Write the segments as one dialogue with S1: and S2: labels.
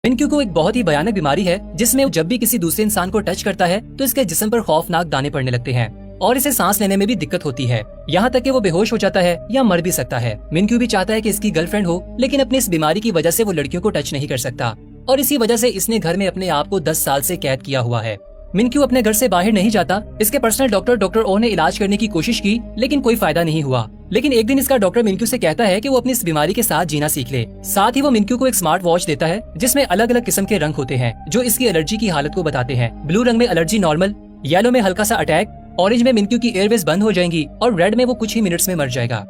S1: मिनक्यू को एक बहुत ही भयानक बीमारी है जिसमें जब भी किसी दूसरे इंसान को टच करता है तो इसके जिस्म पर खौफनाक दाने पड़ने लगते हैं और इसे सांस लेने में भी दिक्कत होती है। यहाँ तक कि वो बेहोश हो जाता है या मर भी सकता है। मिनक्यू भी चाहता है कि इसकी गर्लफ्रेंड हो, लेकिन अपनी इस बीमारी की वजह से वो लड़कियों को टच नहीं कर सकता और इसी वजह से इसने घर में अपने आप को 10 साल से कैद किया हुआ है। मिनक्यू अपने घर से बाहर नहीं जाता। इसके पर्सनल डॉक्टर ओ ने इलाज करने की कोशिश की, लेकिन कोई फायदा नहीं हुआ। लेकिन एक दिन इसका डॉक्टर मिनक्यू से कहता है कि वो अपनी इस बीमारी के साथ जीना सीख ले। साथ ही वो मिनक्यू को एक स्मार्ट वॉच देता है जिसमें अलग अलग किस्म के रंग होते हैं जो इसकी एलर्जी की हालत को बताते हैं। ब्लू रंग में एलर्जी नॉर्मल, येलो में हल्का सा अटैक, ऑरेंज में मिनक्यू की एयरवेज बंद हो जाएंगी और रेड में वो कुछ ही मिनट्स में मर जाएगा।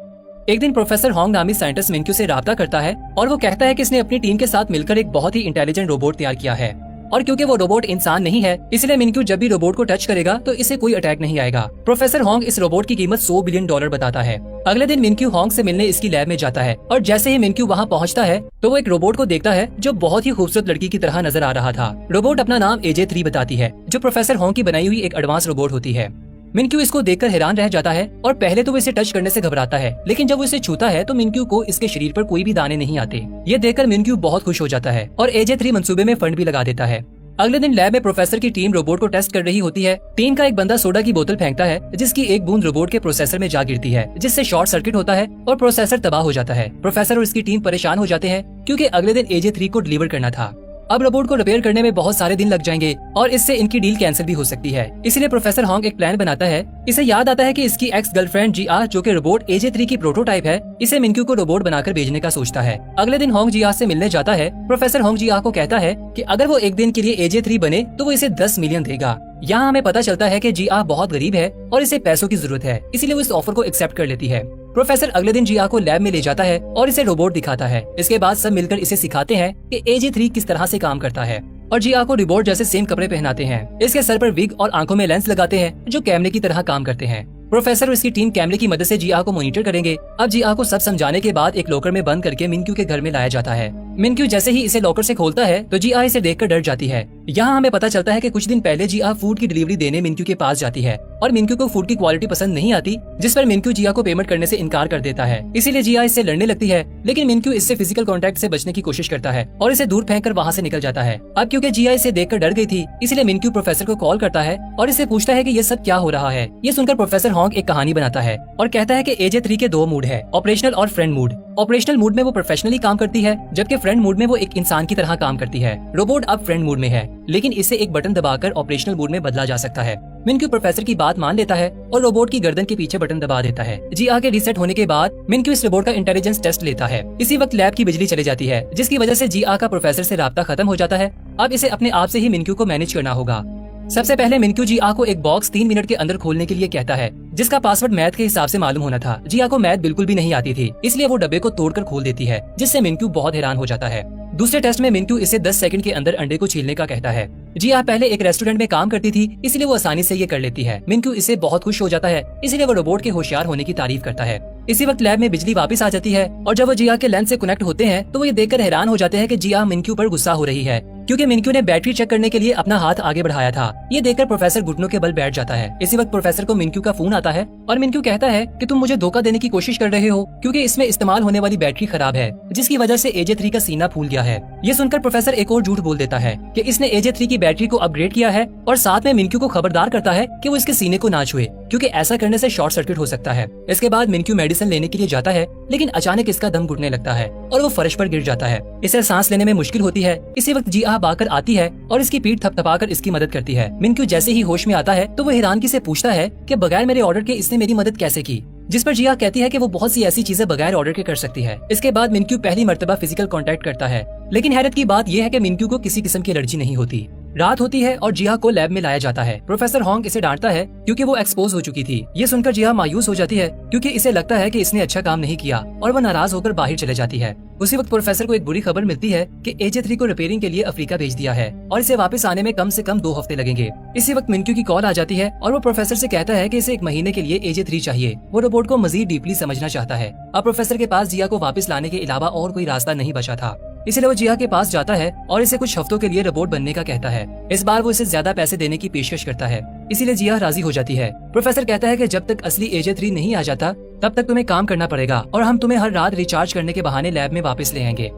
S1: एक दिन प्रोफेसर होंग नामी साइंटिस्ट मिनक्यू से राब्ता करता है और वो कहता है कि इसने अपनी टीम के साथ मिलकर एक बहुत ही इंटेलिजेंट रोबोट तैयार किया है और क्योंकि वो रोबोट इंसान नहीं है इसलिए मिनक्यू जब भी रोबोट को टच करेगा तो इसे कोई अटैक नहीं आएगा। प्रोफेसर होंग इस रोबोट की कीमत $100 बिलियन बताता है। अगले दिन मिनक्यू होंग से मिलने इसकी लैब में जाता है और जैसे ही मिनक्यू वहाँ पहुँचता है तो वो एक रोबोट को देखता है जो बहुत ही खूबसूरत लड़की की तरह नजर आ रहा था। रोबोट अपना नाम AJ3 बताती है जो प्रोफेसर होंग की बनाई हुई एक एडवांस रोबोट होती है। मिनक्यू इसको देखकर हैरान रह जाता है और पहले तो वो इसे टच करने से घबराता है, लेकिन जब वो इसे छूता है तो मिनक्यू को इसके शरीर पर कोई भी दाने नहीं आते। ये देखकर मिनक्यू बहुत खुश हो जाता है और AJ3 मंसूबे में फंड भी लगा देता है। अगले दिन लैब में प्रोफेसर की टीम रोबोट को टेस्ट कर रही होती है। टीम का एक बंदा सोडा की बोतल फेंकता है जिसकी एक बूंद रोबोट के प्रोसेसर में जा गिरती है जिससे शॉर्ट सर्किट होता है और प्रोसेसर तबाह हो जाता है। प्रोफेसर और इसकी टीम परेशान हो जाते हैं क्योंकि अगले दिन AJ3 को डिलीवर करना था। अब रोबोट को रिपेयर करने में बहुत सारे दिन लग जाएंगे और इससे इनकी डील कैंसिल भी हो सकती है। इसलिए प्रोफेसर होंग एक प्लान बनाता है। इसे याद आता है कि इसकी एक्स गर्लफ्रेंड GR जो कि रोबोट AJ3 की प्रोटोटाइप है, इसे मिनक्यू को रोबोट बनाकर भेजने का सोचता है। अगले दिन होंग GR से मिलने जाता है। प्रोफेसर होंग GR को कहता है कि अगर वो एक दिन के लिए AJ3 बने तो वो इसे 10 मिलियन देगा। यहाँ हमें पता चलता है कि GR बहुत गरीब है और इसे पैसों की जरूरत है, इसीलिए वो इस ऑफर को एक्सेप्ट कर लेती है। प्रोफेसर अगले दिन GR को लैब में ले जाता है और इसे रोबोट दिखाता है। इसके बाद सब मिलकर इसे सिखाते हैं कि AJ3 किस तरह से काम करता है और GR को रोबोट जैसे सेम कपड़े पहनाते हैं। इसके सर पर विग और आंखों में लेंस लगाते हैं जो कैमरे की तरह काम करते हैं। प्रोफेसर और इसकी टीम कैमरे की मदद से GR को मॉनिटर करेंगे। अब GR को सब समझाने के बाद एक लॉकर में बंद करके मिनक्यू के घर में लाया जाता है। मिनक्यू जैसे ही इसे लॉकर से खोलता है तो GR इसे देखकर डर जाती है। यहाँ हमें पता चलता है कि कुछ दिन पहले GR फूड की डिलीवरी देने मिनक्यू के पास जाती है और मिनक्यू को फूड की क्वालिटी पसंद नहीं आती, जिस पर मिनक्यू GR को पेमेंट करने से इनकार कर देता है। इसीलिए GR इससे लड़ने लगती है, लेकिन मिनक्यू इससे फिजिकल कॉन्टैक्ट से बचने की कोशिश करता है और इसे दूर फेंक कर वहाँ से निकल जाता है। अब क्योंकि GR इसे देखकर डर गई थी, इसलिए मिनक्यू प्रोफेसर को कॉल करता है और इसे पूछता है कि ये सब क्या हो रहा है। ये सुनकर प्रोफेसर होंग एक कहानी बनाता है और कहता है कि AJ3 के 2 मूड है, ऑपरेशनल और फ्रेंड मूड। ऑपरेशनल मूड में वो प्रोफेशनली काम करती है, जबकि फ्रेंड मूड में वो एक इंसान की तरह काम करती है। रोबोट अब फ्रेंड मूड में है, लेकिन इसे एक बटन दबाकर ऑपरेशनल मूड में बदला जा सकता है। मिनक्यू प्रोफेसर की बात मान लेता है और रोबोट की गर्दन के पीछे बटन दबा देता है। GR के रीसेट होने के बाद मिनक्यू इस रोबोट का इंटेलिजेंस टेस्ट लेता है। इसी वक्त लैब की बिजली चली जाती है, जिसकी वजह से GR का प्रोफेसर से राब्ता खत्म हो जाता है। अब इसे अपने आप से ही मिनक्यू को मैनेज करना होगा। सबसे पहले मिनक्यू GR को एक बॉक्स 3 मिनट के अंदर खोलने के लिए कहता है, जिसका पासवर्ड मैथ के हिसाब से मालूम होना था। GR को मैथ बिल्कुल भी नहीं आती थी, इसलिए वो डब्बे को तोड़कर खोल देती है, जिससे मिनक्यू बहुत हैरान हो जाता है। दूसरे टेस्ट में मिनक्यू इसे 10 सेकंड के अंदर अंडे को छीलने का कहता है। GR पहले एक रेस्टोरेंट में काम करती थी, इसलिए वो आसानी से ये कर लेती है। मिनक्यू इससे बहुत खुश हो जाता है, इसलिए वो रोबोट के होशियार होने की तारीफ करता है। इसी वक्त लैब में बिजली वापस आ जाती है और जब वो GR के लेंस से कनेक्ट होते हैं तो वो ये देखकर हैरान हो जाते हैं कि GR मिनक्यू पर गुस्सा हो रही है, क्योंकि मिनक्यू ने बैटरी चेक करने के लिए अपना हाथ आगे बढ़ाया था। ये देखकर प्रोफेसर घुटनों के बल बैठ जाता है। इसी वक्त प्रोफेसर को मिनक्यू का फोन आता है और मिनक्यू कहता है कि तुम मुझे धोखा देने की कोशिश कर रहे हो, क्योंकि इसमें इस्तेमाल होने वाली बैटरी खराब है, जिसकी वजह से AJ3 का सीना फूल गया है। ये सुनकर प्रोफेसर एक और झूठ बोल देता है कि इसने AJ3 की बैटरी को अपग्रेड किया है और साथ में मिनक्यू को खबरदार करता है कि वो इसके सीने को ना छुए, क्योंकि ऐसा करने से शॉर्ट सर्किट हो सकता है। इसके बाद मिनक्यू मेडिसिन लेने के लिए जाता है, लेकिन अचानक इसका दम घुटने लगता है और वो फर्श पर गिर जाता है। इसे सांस लेने में मुश्किल होती है। इसी वक्त GR बाकर आती है और इसकी पीठ थपथपाकर इसकी मदद करती है। मिनक्यू जैसे ही होश में आता है तो वो हैरानगी से पूछता है कि बगैर मेरे ऑर्डर के इसने मेरी मदद कैसे की, जिस पर GR कहती है कि वो बहुत सी ऐसी चीजें बगैर ऑर्डर के कर सकती है। इसके बाद मिनक्यू पहली मर्तबा फिजिकल कांटेक्ट करता है, लेकिन हैरत की बात यह है कि मिनक्यू को किसी किस्म की एलर्जी नहीं होती। रात होती है और GR को लैब में लाया जाता है। प्रोफेसर होंग इसे डांटता है क्योंकि वो एक्सपोज हो चुकी थी। ये सुनकर GR मायूस हो जाती है, क्योंकि इसे लगता है कि इसने अच्छा काम नहीं किया और वो नाराज होकर बाहर चले जाती है। उसी वक्त प्रोफेसर को एक बुरी खबर मिलती है कि AJ3 को रिपेयरिंग के लिए अफ्रीका भेज दिया है और इसे वापस आने में कम से कम 2 हफ्ते लगेंगे। इसी वक्त मिनक्यू की कॉल आ जाती है और वो प्रोफेसर से कहता है कि इसे 1 महीने के लिए AJ3 चाहिए। वो रोबोट को मजीद डीपली समझना चाहता है। अब प्रोफेसर के पास GR को वापस लाने के अलावा और कोई रास्ता नहीं बचा था, इसलिए वो GR के पास जाता है और इसे कुछ हफ्तों के लिए रोबोट बनने का कहता है। इस बार वो इसे ज्यादा पैसे देने की पेशकश करता है, इसीलिए GR राजी हो जाती है। प्रोफेसर कहता है कि जब तक असली AJ3 नहीं आ जाता तब तक तुम्हें काम करना पड़ेगा और हम तुम्हें हर रात रिचार्ज करने के बहाने लैब में वापस ले आएंगे।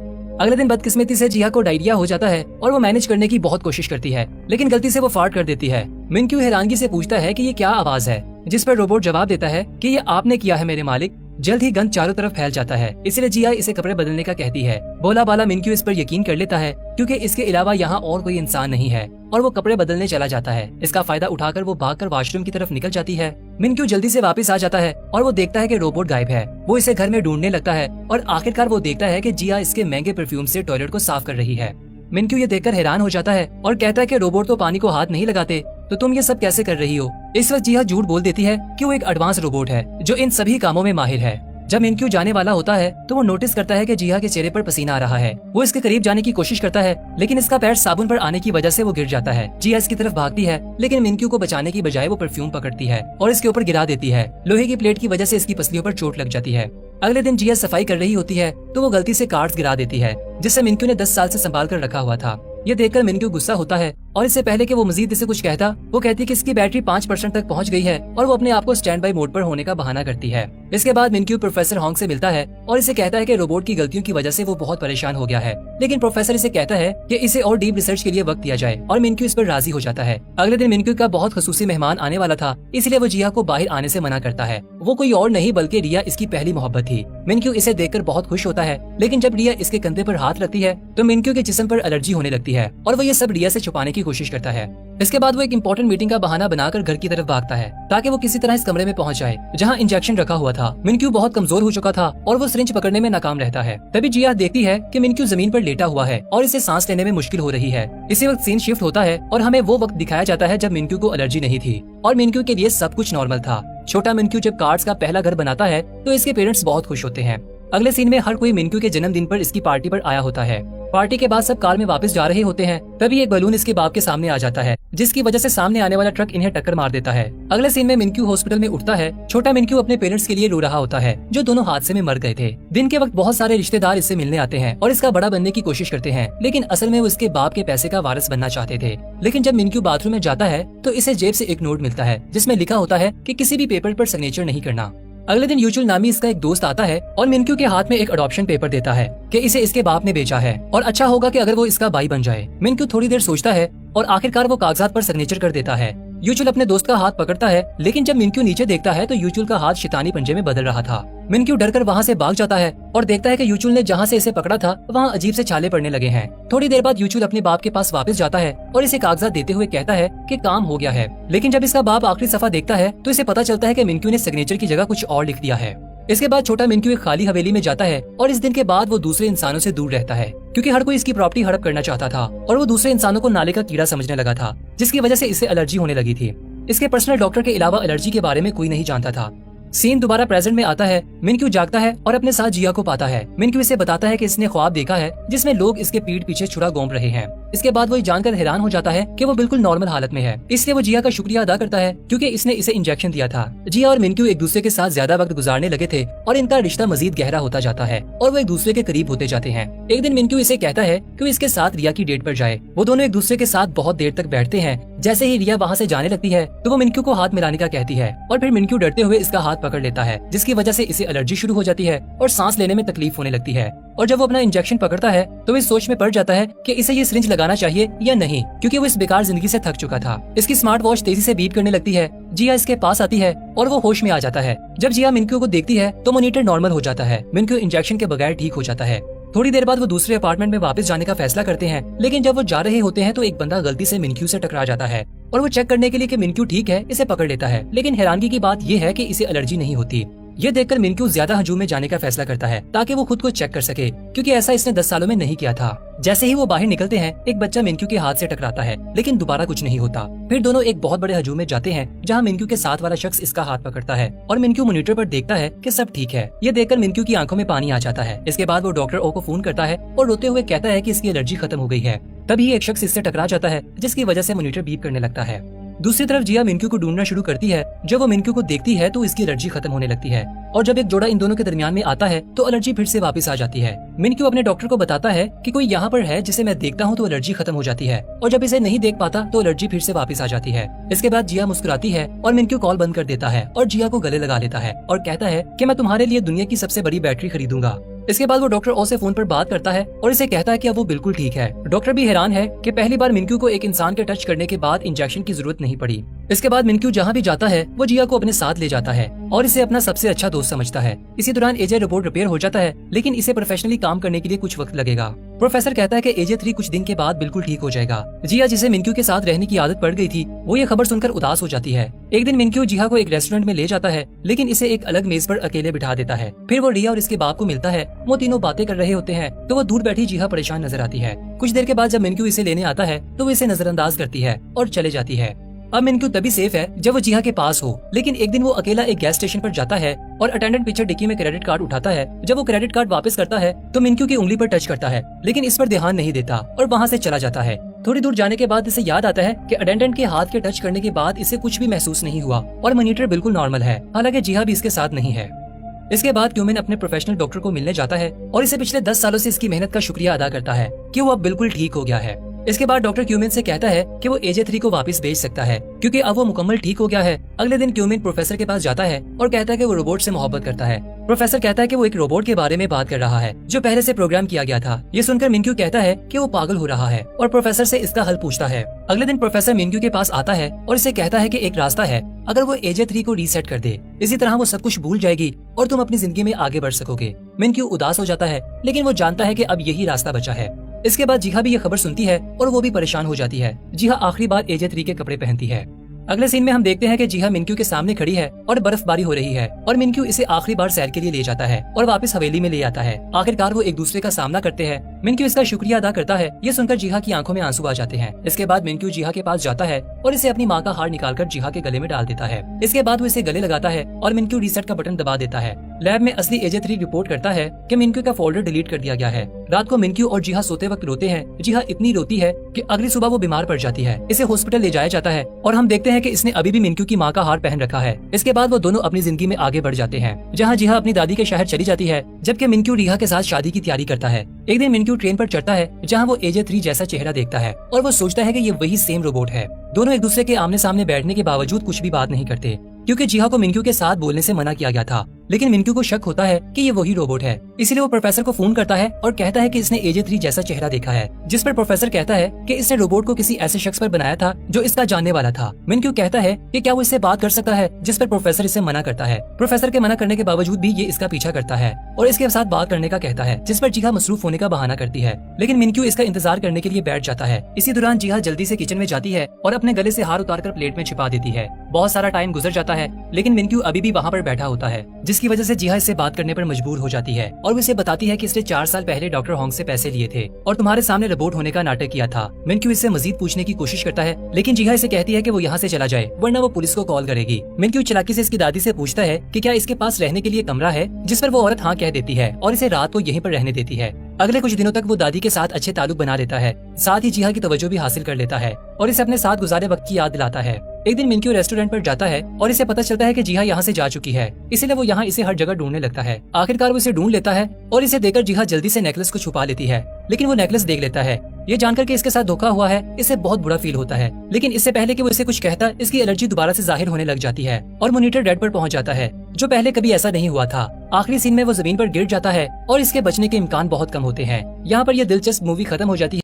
S1: अगले दिन बदकिस्मती से जिया को डायरिया हो जाता है और वो मैनेज करने की बहुत कोशिश करती है, लेकिन गलती से वो फार्ट कर देती है। मिनक्यू हैरानगी से पूछता है कि ये क्या आवाज है, जिस पर रोबोट जवाब देता है कि ये आपने किया है मेरे मालिक। जल्द ही गंध चारों तरफ फैल जाता है, इसलिए जिया इसे कपड़े बदलने का कहती है। भोला बाला मिनक्यू इस पर यकीन कर लेता है क्योंकि इसके अलावा यहाँ और कोई इंसान नहीं है, और वो कपड़े बदलने चला जाता है। इसका फायदा उठाकर वो भागकर वॉशरूम की तरफ निकल जाती है। मिनक्यू जल्दी से वापस आ जाता है और वो देखता है कि रोबोट गायब है। वो इसे घर में ढूंढने लगता है और आखिरकार वो देखता है कि जिया इसके महंगे परफ्यूम से टॉयलेट को साफ कर रही है। मिनक्यू ये देखकर हैरान हो जाता है और कहता है कि रोबोट तो पानी को हाथ नहीं लगाते, तो तुम ये सब कैसे कर रही हो। इस वक्त जिया झूठ बोल देती है कि वो एक एडवांस रोबोट है जो इन सभी कामों में माहिर है। जब मिनक्यू जाने वाला होता है तो वो नोटिस करता है कि जिया के चेहरे पर पसीना आ रहा है। वो इसके करीब जाने की कोशिश करता है, लेकिन इसका पैर साबुन पर आने की वजह से वो गिर जाता है। जिया इसकी तरफ भागती है, लेकिन मिनक्यू को बचाने की बजाय वो परफ्यूम पकड़ती है और इसके ऊपर गिरा देती है। लोहे की प्लेट की वजह से इसकी पसलियों पर चोट लग जाती है। अगले दिन जिया सफाई कर रही होती है तो वो गलती से कार्ड्स गिरा देती है, जिससे मिनक्यू ने 10 साल से संभाल कर रखा हुआ था। ये देखकर मिनक्यू गुस्सा होता है और इससे पहले कि वो मजीद इसे कुछ कहता, वो कहती है कि इसकी बैटरी 5% तक पहुंच गई है और वो अपने आप को स्टैंड बाई मोड पर होने का बहाना करती है। इसके बाद मिनक्यू प्रोफेसर हॉन्ग से मिलता है और इसे कहता है कि रोबोट की गलतियों की वजह से वो बहुत परेशान हो गया है, लेकिन प्रोफेसर इसे कहता है कि इसे और डीप रिसर्च के लिए वक्त दिया जाए, और मिनक्यू इस पर राजी हो जाता है। अगले दिन मिनक्यू का बहुत खसूसी मेहमान आने वाला था, इसलिए वो जिया को बाहर आने से मना करता है। वो कोई और नहीं बल्कि रिया इसकी पहली मोहब्बत थी। मिनक्यू इसे देखकर बहुत खुश होता है, लेकिन जब रिया इसके कंधे पर हाथ रखती है तो मिनक्यू के जिस्म पर एलर्जी होने लगती है और वो ये सब रिया से छुपाने की कोशिश करता है। इसके बाद वो एक इम्पोर्टेंट मीटिंग का बहाना बनाकर घर की तरफ भागता है ताकि वो किसी तरह इस कमरे में पहुंच जाए जहां इंजेक्शन रखा हुआ था। मिनक्यू बहुत कमजोर हो चुका था और वो सिरिंज पकड़ने में नाकाम रहता है। तभी जिया देखती है कि मिनक्यू जमीन पर लेटा हुआ है और इसे सांस लेने में मुश्किल हो रही है। इसी वक्त सीन शिफ्ट होता है और हमें वो वक्त दिखाया जाता है जब मिनक्यू को एलर्जी नहीं थी और मिनक्यू के लिए सब कुछ नॉर्मल था। छोटा मिनक्यू जब कार्ड्स का पहला घर बनाता है तो इसके पेरेंट्स बहुत खुश होते हैं। अगले सीन में हर कोई मिनक्यू के जन्मदिन पर इसकी पार्टी पर आया होता है। पार्टी के बाद सब कार में वापस जा रहे होते हैं, तभी एक बलून इसके बाप के सामने आ जाता है, जिसकी वजह से सामने आने वाला ट्रक इन्हें टक्कर मार देता है। अगले सीन में मिनक्यू हॉस्पिटल में उठता है। छोटा मिनक्यू अपने पेरेंट्स के लिए रो रहा होता है जो दोनों हादसे में मर गए थे। दिन के वक्त बहुत सारे रिश्तेदार इससे मिलने आते हैं और इसका बड़ा बनने की कोशिश करते हैं, लेकिन असल में वो इसके बाप के पैसे का वारिस बनना चाहते थे। लेकिन जब मिनक्यू बाथरूम में जाता है तो इसे जेब से एक नोट मिलता है जिसमें लिखा होता है कि किसी भी पेपर पर सिग्नेचर नहीं करना। अगले दिन यूचुल नामी इसका एक दोस्त आता है और मिनक्यू के हाथ में एक अडॉप्शन पेपर देता है कि इसे इसके बाप ने बेचा है और अच्छा होगा कि अगर वो इसका भाई बन जाए। मिनक्यू थोड़ी देर सोचता है और आखिरकार वो कागजात पर सिग्नेचर कर देता है। यूचुल अपने दोस्त का हाथ पकड़ता है, लेकिन जब मिनक्यू नीचे देखता है तो यूचुल का हाथ शैतानी पंजे में बदल रहा था। मिनक्यू डरकर वहाँ से भाग जाता है और देखता है कि यूचुल ने जहाँ से इसे पकड़ा था वहाँ अजीब से छाले पड़ने लगे हैं। थोड़ी देर बाद यूचुल अपने बाप के पास वापस जाता है और इसे कागजात देते हुए कहता है कि काम हो गया है। लेकिन जब इसका बाप आखिरी सफा देखता है तो इसे पता चलता है कि मिनक्यू ने सिग्नेचर की जगह कुछ और लिख दिया है। इसके बाद छोटा मिनक्यू एक खाली हवेली में जाता है और इस दिन के बाद वो दूसरे इंसानों से दूर रहता है क्योंकि हर कोई इसकी प्रॉपर्टी हड़प करना चाहता था और वो दूसरे इंसानों को नाले का कीड़ा समझने लगा था, जिसकी वजह से इसे एलर्जी होने लगी थी। इसके पर्सनल डॉक्टर के अलावा एलर्जी के बारे में कोई नहीं जानता था। सीन दोबारा प्रेजेंट में आता है। मिनक्यू जागता है और अपने साथ जिया को पाता है। मिनक्यू इसे बताता है कि इसने ख्वाब देखा है जिसमें लोग इसके पीठ पीछे छुरा घोंप रहे हैं। इसके बाद वो जानकर हैरान हो जाता है कि वो बिल्कुल नॉर्मल हालत में है, इसलिए वो जिया का शुक्रिया अदा करता है क्योंकि इसने इसे इंजेक्शन दिया था। जिया और मिनक्यू एक दूसरे के साथ ज्यादा वक्त गुजारने लगे थे और इनका रिश्ता मजीद गहरा होता जाता है और वो एक दूसरे के करीब होते जाते हैं। एक दिन मिनक्यू इसे कहता है कि वो इसके साथ रिया की डेट पर जाए। वो दोनों एक दूसरे के साथ बहुत देर तक बैठते हैं। जैसे ही रिया वहाँ से जाने लगती है तो वो मिनक्यू को हाथ मिलाने का कहती है और फिर मिनक्यू डरते हुए इसका हाथ पकड़ लेता है, जिसकी वजह से इसे एलर्जी शुरू हो जाती है और सांस लेने में तकलीफ होने लगती है। और जब वो अपना इंजेक्शन पकड़ता है तो इस सोच में पड़ जाता है कि इसे ये सिरिंज लगाना चाहिए या नहीं, क्योंकि वो इस बेकार जिंदगी से थक चुका था। इसकी स्मार्ट वॉच तेजी से बीप करने लगती है। जिया इसके पास आती है और वो होश में आ जाता है। जब जिया मिनक्यू को देखती है तो मॉनिटर नॉर्मल हो जाता है। मिनक्यू इंजेक्शन के बगैर ठीक हो जाता है। थोड़ी देर बाद वो दूसरे अपार्टमेंट में वापस जाने का फैसला करते हैं, लेकिन जब वो जा रहे होते हैं तो एक बंदा गलती से मिनक्यू से टकरा जाता है और वो चेक करने के लिए कि मिनक्यू ठीक है इसे पकड़ लेता है। लेकिन हैरानगी की बात यह है कि इसे एलर्जी नहीं होती। ये देखकर मिनक्यू ज्यादा हजूम में जाने का फैसला करता है ताकि वो खुद को चेक कर सके, क्योंकि ऐसा इसने 10 सालों में नहीं किया था। जैसे ही वो बाहर निकलते हैं एक बच्चा मिनक्यू के हाथ से टकराता है, लेकिन दोबारा कुछ नहीं होता। फिर दोनों एक बहुत बड़े हजूम में जाते हैं जहाँ मिनक्यू के साथ वाला शख्स इसका हाथ पकड़ता है और मिनक्यू मॉनिटर पर देखता है कि सब ठीक है। ये देखकर मिनक्यू की आंखों में पानी आ जाता है। इसके बाद वो डॉक्टर ओ को फोन करता है और रोते हुए कहता है कि इसकी एलर्जी खत्म हो गई है। तभी एक शख्स इससे टकरा जाता है जिसकी वजह से मॉनिटर बीप करने लगता है। दूसरी तरफ जिया मिनक्यू को ढूंढना शुरू करती है। जब वो मिनक्यू को देखती है तो इसकी एलर्जी खत्म होने लगती है और जब एक जोड़ा इन दोनों के दरमियान में आता है तो एलर्जी फिर से वापस आ जाती है। मिनक्यू अपने डॉक्टर को बताता है कि कोई यहाँ पर है जिसे मैं देखता हूँ तो एलर्जी खत्म हो जाती है, और जब इसे नहीं देख पाता तो एलर्जी फिर से वापस आ जाती है। इसके बाद जिया मुस्कुराती है और मिनक्यू कॉल बंद कर देता है और जिया को गले लगा लेता है और कहता है कि मैं तुम्हारे लिए दुनिया की सबसे बड़ी बैटरी खरीदूंगा। इसके बाद वो डॉक्टर ओ से फोन पर बात करता है और इसे कहता है कि अब वो बिल्कुल ठीक है। डॉक्टर भी हैरान है कि पहली बार मिनक्यू को एक इंसान के टच करने के बाद इंजेक्शन की जरूरत नहीं पड़ी। इसके बाद मिनक्यू जहाँ भी जाता है वो जिया को अपने साथ ले जाता है और इसे अपना सबसे अच्छा दोस्त समझता है। इसी दौरान एजे रोबोट रिपेयर हो जाता है, लेकिन इसे प्रोफेशनली काम करने के लिए कुछ वक्त लगेगा। प्रोफेसर कहता है कि एजे 3 कुछ दिन के बाद बिल्कुल ठीक हो जाएगा। जिया, जिसे मिनक्यू के साथ रहने की आदत पड़ गई थी, वो ये खबर सुनकर उदास हो जाती है। एक दिन मिनक्यू जिया को एक रेस्टोरेंट में ले जाता है, लेकिन इसे एक अलग मेज पर अकेले बिठा देता है। फिर वो रिया और इसके बाप को मिलता है। वो तीनों बातें कर रहे होते हैं तो वो दूर बैठी जिया परेशान नजर आती है। कुछ देर के बाद जब मिनक्यू इसे लेने आता है तो वो इसे नजरअंदाज करती है और चले जाती है। अब मिनक्यू तभी सेफ है जब वो जिया के पास हो, लेकिन एक दिन वो अकेला एक गैस स्टेशन पर जाता है और अटेंडेंट पीछे डिक्की में क्रेडिट कार्ड उठाता है। जब वो क्रेडिट कार्ड वापस करता है तो मिनक्यू की उंगली पर टच करता है, लेकिन इस पर ध्यान नहीं देता और वहाँ से चला जाता है। थोड़ी दूर जाने के बाद इसे याद आता है कि अटेंडेंट के हाथ के टच करने के बाद इसे कुछ भी महसूस नहीं हुआ और मॉनिटर बिल्कुल नॉर्मल है, हालांकि जिया भी इसके साथ नहीं है। इसके बाद क्यूमिन अपने प्रोफेशनल डॉक्टर को मिलने जाता है और इसे पिछले 10 सालों से इसकी मेहनत का शुक्रिया अदा करता है कि वो अब बिल्कुल ठीक हो गया है। इसके बाद डॉक्टर क्यूमिन से कहता है कि वो एजे 3 को वापस भेज सकता है क्योंकि अब वो मुकम्मल ठीक हो गया है। अगले दिन क्यूमिन प्रोफेसर के पास जाता है और कहता है कि वो रोबोट से मोहब्बत करता है। प्रोफेसर कहता है कि वो एक रोबोट के बारे में बात कर रहा है जो पहले से प्रोग्राम किया गया था। ये सुनकर मिनक्यू कहता है कि वो पागल हो रहा है और प्रोफेसर से इसका हल पूछता है। अगले दिन प्रोफेसर मिनक्यू के पास आता है और इसे कहता है कि एक रास्ता है, अगर वो एजे 3 को रीसेट कर दे, इसी तरह वो सब कुछ भूल जाएगी और तुम अपनी जिंदगी में आगे बढ़ सकोगे। मिनक्यू उदास हो जाता है, लेकिन वो जानता है कि अब यही रास्ता बचा है। इसके बाद जिहा भी ये खबर सुनती है और वो भी परेशान हो जाती है। जिहा आखिरी बार एजे 3 के कपड़े पहनती है। अगले सीन में हम देखते हैं कि जिहा मिनक्यू के सामने खड़ी है और बर्फबारी हो रही है और मिनक्यू इसे आखिरी बार सैर के लिए ले जाता है और वापस हवेली में ले आता है। आखिरकार वो एक दूसरे का सामना करते हैं। मिनक्यू इसका शुक्रिया अदा करता है। ये सुनकर जिहा की आंखों में आंसू आ जाते हैं। इसके बाद मिनक्यू जिहा के पास जाता है और इसे अपनी माँ का हार निकालकर जिहा के गले में डाल देता है। इसके बाद वो इसे गले लगाता है और मिनक्यू रीसेट का बटन दबा देता है। लैब में असली एजे 3 रिपोर्ट करता है कि मिनक्यू का फोल्डर डिलीट कर दिया गया है। रात को मिनक्यू और जिहा सोते वक्त रोते हैं। जिहा इतनी रोती है कि अगली सुबह वो बीमार पड़ जाती है। इसे हॉस्पिटल ले जाया जाता है और हम देखते हैं कि इसने अभी भी मिनक्यू की माँ का हार पहन रखा है। इसके बाद वो दोनों अपनी जिंदगी में आगे बढ़ जाते हैं, जहाँ जिहा अपनी दादी के शहर चली जाती है, जबकि मिनक्यू रिहा के साथ शादी की तैयारी करता है। एक दिन मिनक्यू ट्रेन पर चढ़ता है जहाँ वो एजे 3 जैसा चेहरा देखता है और वो सोचता है कि ये वही सेम रोबोट है। दोनों एक दूसरे के आमने सामने बैठने के बावजूद कुछ भी बात नहीं करते क्योंकि जिहा को मिनक्यू के साथ बोलने से मना किया गया था, लेकिन मिनक्यू को शक होता है कि ये वही रोबोट है। इसलिए वो प्रोफेसर को फोन करता है और कहता है कि इसने एजे 3 जैसा चेहरा देखा है, जिस पर प्रोफेसर कहता है कि इसने रोबोट को किसी ऐसे शख्स पर बनाया था जो इसका जानने वाला था। मिनक्यू कहता है कि क्या वो इससे बात कर सकता है, जिस पर प्रोफेसर इसे मना करता है। प्रोफेसर के मना करने के बावजूद भी ये इसका पीछा करता है और इसके साथ बात करने का कहता है, जिस पर जिहा मसरूफ होने का बहाना करती है, लेकिन मिनक्यू इसका इंतजार करने के लिए बैठ जाता है। इसी दौरान जिहा जल्दी से किचन में जाती है और अपने गले से हार उतारकर प्लेट में छिपा देती है। बहुत सारा टाइम गुजर जाता है, लेकिन मिनक्यू अभी भी वहाँ पर बैठा होता है, जिसकी वजह से जिहा इससे बात करने पर मजबूर हो जाती है और वो इसे बताती है कि इसने 4 साल पहले डॉक्टर होंग से पैसे लिए थे और तुम्हारे सामने रोबोट होने का नाटक किया था। मिनक्यू इससे मजीद पूछने की कोशिश करता है, लेकिन जिहा इसे कहती है कि वो यहाँ से चला जाए वरना वो पुलिस को कॉल करेगी। मिनक्यू चालाकी से इसकी दादी से पूछता है कि क्या इसके पास रहने के लिए कमरा है, जिस पर वो औरत हाँ कह देती है और इसे रात को यहीं पर रहने देती है। अगले कुछ दिनों तक वो दादी के साथ अच्छे ताल्लुक बना लेता है, साथ ही जिहा की तवज्जो भी हासिल कर लेता है और इसे अपने साथ गुजारे वक्त की याद दिलाता है। एक दिन मिनक्यू रेस्टोरेंट पर जाता है और इसे पता चलता है कि जिहा यहाँ से जा चुकी है, इसलिए वो यहाँ इसे हर जगह ढूंढने लगता है। आखिरकार वो इसे ढूंढ लेता है और इसे देखकर जिहा जल्दी से नेकलेस को छुपा लेती है, लेकिन वो नेकलेस देख लेता है। ये जानकर कि इसके साथ धोखा हुआ है, इसे बहुत बुरा फील होता है, लेकिन इससे पहले कि वो इसे कुछ कहता, इसकी एलर्जी दोबारा से जाहिर होने लग जाती है और मॉनिटर डेड पर पहुंच जाता है, जो पहले कभी ऐसा नहीं हुआ था। आखिरी सीन में वो जमीन पर गिर जाता है और इसके बचने के इम्कान बहुत कम होते हैं। यहाँ पर यह दिलचस्प मूवी खत्म हो जाती है।